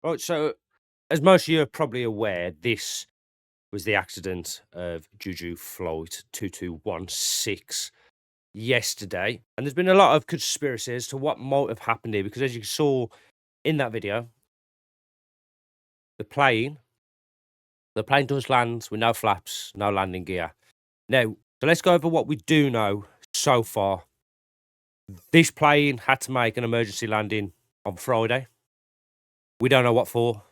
Right, so as most of you are probably aware, this was the accident of Juju Flight 2216 yesterday. And there's been a lot of conspiracy as to what might have happened here, because as you saw in that video, the plane, the plane does land with no flaps, no landing gear. Now, so let's go over what we do know so far. This plane had to make an emergency landing on Friday. We don't know what for.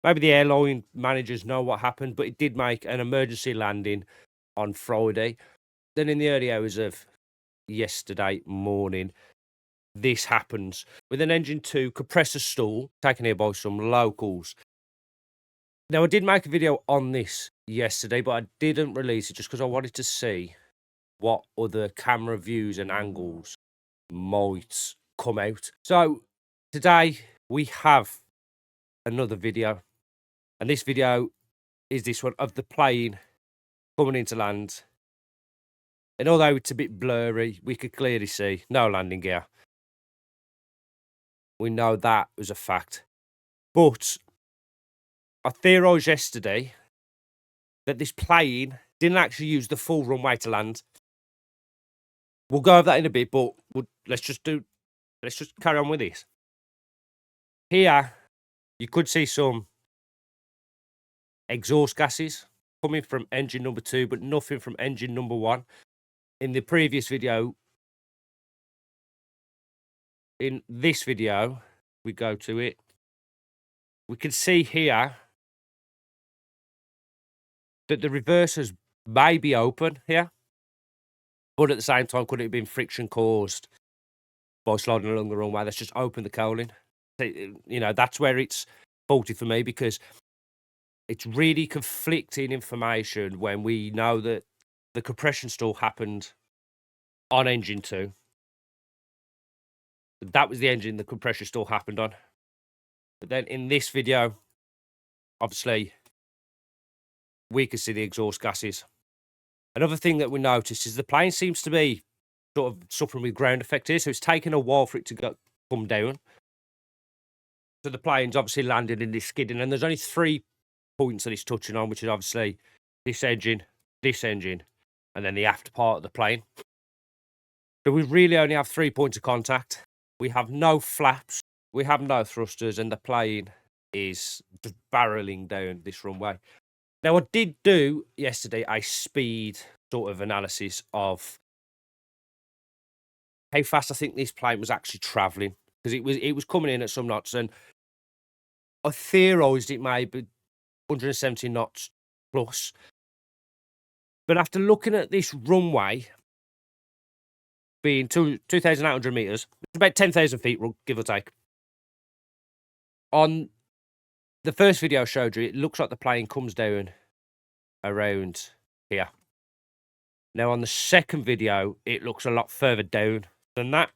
Maybe the airline managers know what happened, but it did make an emergency landing on Friday. Then in the early hours of yesterday morning, this happens with an engine 2 compressor stall taken here by some locals. Now, I did make a video on this yesterday, but I didn't release it just because I wanted to see what other camera views and angles might come out. So today we have another video, and this video is this one of the plane coming into land. And although it's a bit blurry, we could clearly see no landing gear. We know that was a fact. But I theorised yesterday that this plane didn't actually use the full runway to land. We'll go over that in a bit, but let's just carry on with this. Here, you could see some exhaust gases coming from engine number 2, but nothing from engine number 1. In the previous video, in this video, we go to it. We can see here that the reversers may be open here, but at the same time, could it have been friction caused by sliding along the runway? Let's just open the cowling. You know, that's where it's faulty for me, because it's really conflicting information when we know that the compression stall happened on engine 2. That was the engine the compression stall happened on. But then in this video, obviously, we can see the exhaust gases. Another thing that we noticed is the plane seems to be sort of suffering with ground effect here, so it's taken a while for it to come down. So the plane's obviously landed in this skidding, and there's only 3 points that it's touching on, which is obviously this engine, and then the aft part of the plane. So we really only have 3 points of contact. We have no flaps, we have no thrusters, and the plane is just barreling down this runway. Now, I did do yesterday a speed sort of analysis of how fast I think this plane was actually travelling, because it was coming in at some knots, and I theorised it may be 170 knots plus. But after looking at this runway being 2,800 meters, it's about 10,000 feet, give or take. On the first video I showed you, it looks like the plane comes down around here. Now, on the second video, it looks a lot further down than that.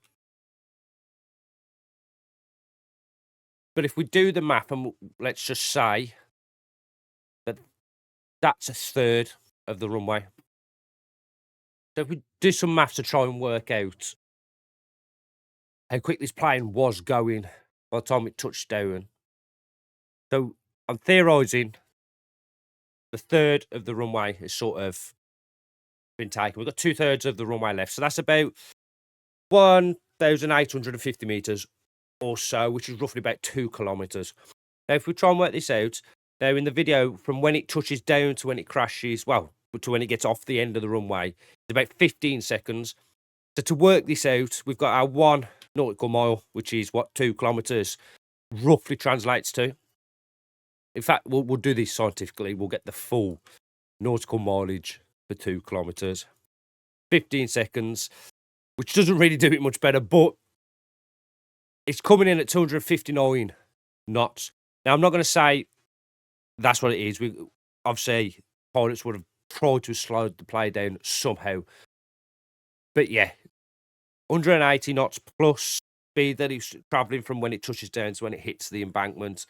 But if we do the math, and let's just say that that's a third of the runway. So if we do some maths to try and work out how quick this plane was going by the time it touched down. So I'm theorising the third of the runway is sort of been taken. We've got 2/3 of the runway left. So that's about 1,850 meters or so, which is roughly about 2 kilometers. Now, if we try and work this out, now in the video, from when it touches down to when it crashes, well, to when it gets off the end of the runway, it's about 15 seconds. So to work this out, we've got our 1 nautical mile, which is what 2 kilometers roughly translates to. In fact, we'll do this scientifically. We'll get the full nautical mileage for 2 kilometers. 15 seconds, which doesn't really do it much better, but it's coming in at 259 knots. Now, I'm not going to say that's what it is. Obviously, pilots would have tried to slow the plane down somehow. But yeah, 180 knots plus speed that it's travelling from when it touches down to when it hits the embankment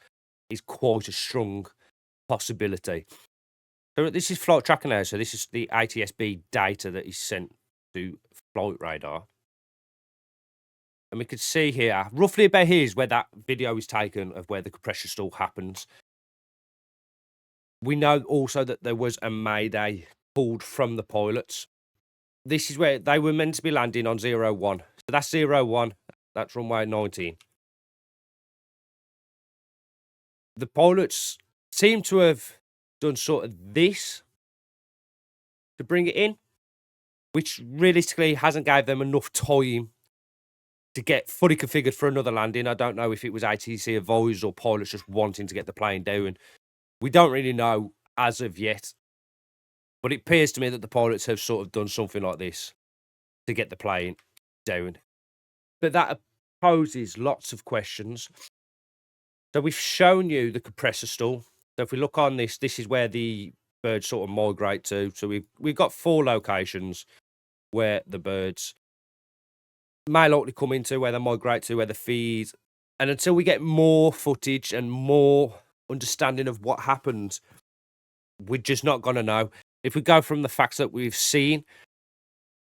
is quite a strong possibility. So this is flight tracker now. So this is the ATSB data that is sent to Flight Radar. And we could see here, roughly about here is where that video is taken of where the compression stall happens. We know also that there was a mayday pulled from the pilots. This is where they were meant to be landing on 01. So that's 01. That's runway 19. The pilots seem to have done sort of this to bring it in, which realistically hasn't gave them enough time to get fully configured for another landing. I don't know if it was ATC advised or pilots just wanting to get the plane down. We don't really know as of yet, but it appears to me that the pilots have sort of done something like this to get the plane down. But that poses lots of questions. So we've shown you the compressor stall. So if we look on this, this is where the birds sort of migrate to. So we've got 4 locations where the birds may likely come into, where they migrate to, where they feed. And until we get more footage and more understanding of what happened, we're just not going to know. If we go from the facts that we've seen,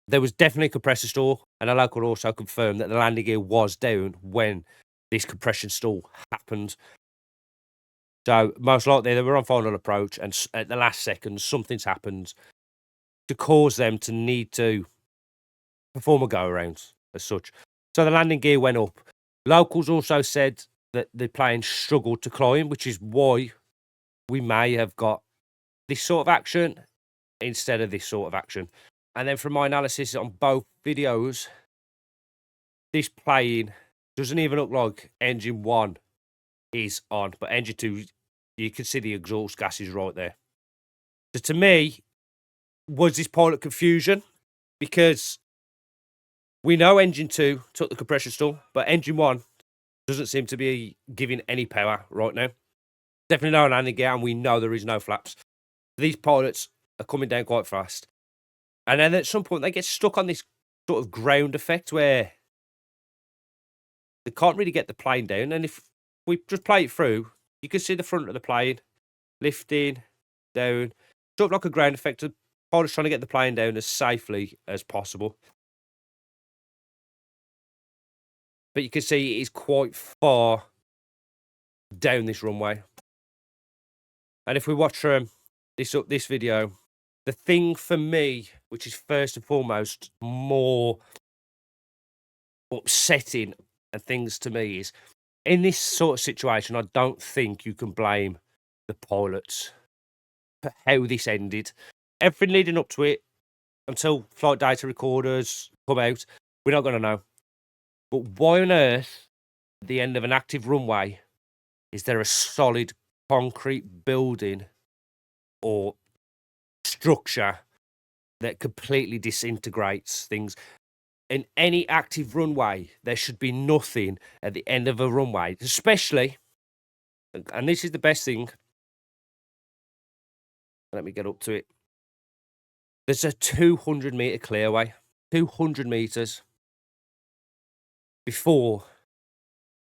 there was definitely a compressor stall, and a local also confirmed that the landing gear was down when this compression stall happened. So most likely they were on final approach, and at the last second, something's happened to cause them to need to perform a go-around as such. So the landing gear went up. Locals also said that the plane struggled to climb, which is why we may have got this sort of action instead of this sort of action. And then from my analysis on both videos, this plane doesn't even look like engine 1 is on, but engine 2, you can see the exhaust gases right there. So to me, was this pilot confusion? Because we know engine 2 took the compression stall, but engine 1 doesn't seem to be giving any power right now. Definitely no landing gear, and we know there is no flaps. These pilots are coming down quite fast. And then at some point, they get stuck on this sort of ground effect where they can't really get the plane down. And if we just play it through, you can see the front of the plane lifting, down, sort of like a ground effect. The pilot's trying to get the plane down as safely as possible. But you can see it is quite far down this runway. And if we watch this video, the thing for me, which is first and foremost more upsetting and things to me, is in this sort of situation, I don't think you can blame the pilots for how this ended. Everything leading up to it, until flight data recorders come out, we're not going to know. But why on earth, at the end of an active runway, is there a solid concrete building or structure that completely disintegrates things? In any active runway, there should be nothing at the end of a runway, especially, and this is the best thing. Let me get up to it. There's a 200-meter clearway, 200 meters before,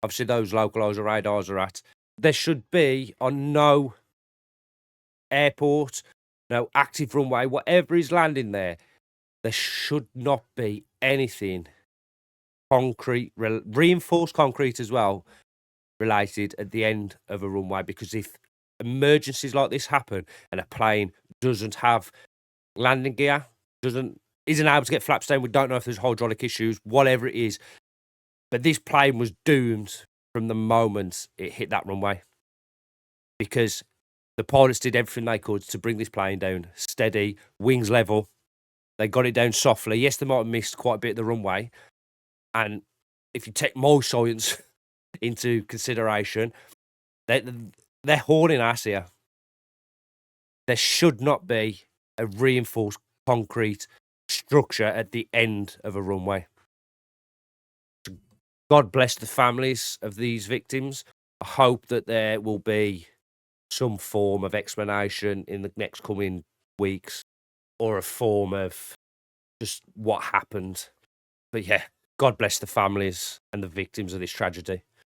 obviously, those localizer radars are at. There should be on no airport, no active runway, whatever is landing there, there should not be anything concrete, reinforced concrete as well, related at the end of a runway. Because if emergencies like this happen and a plane doesn't have landing gear, isn't able to get flaps down, we don't know if there's hydraulic issues, whatever it is, but this plane was doomed from the moment it hit that runway, because the pilots did everything they could to bring this plane down steady, wings level. They got it down softly. Yes, they might have missed quite a bit of the runway, and if you take my science into consideration, they're hauling ass here. There should not be a reinforced concrete structure at the end of a runway. God bless the families of these victims. I hope that there will be some form of explanation in the next coming weeks, or a form of just what happened. But yeah, God bless the families and the victims of this tragedy.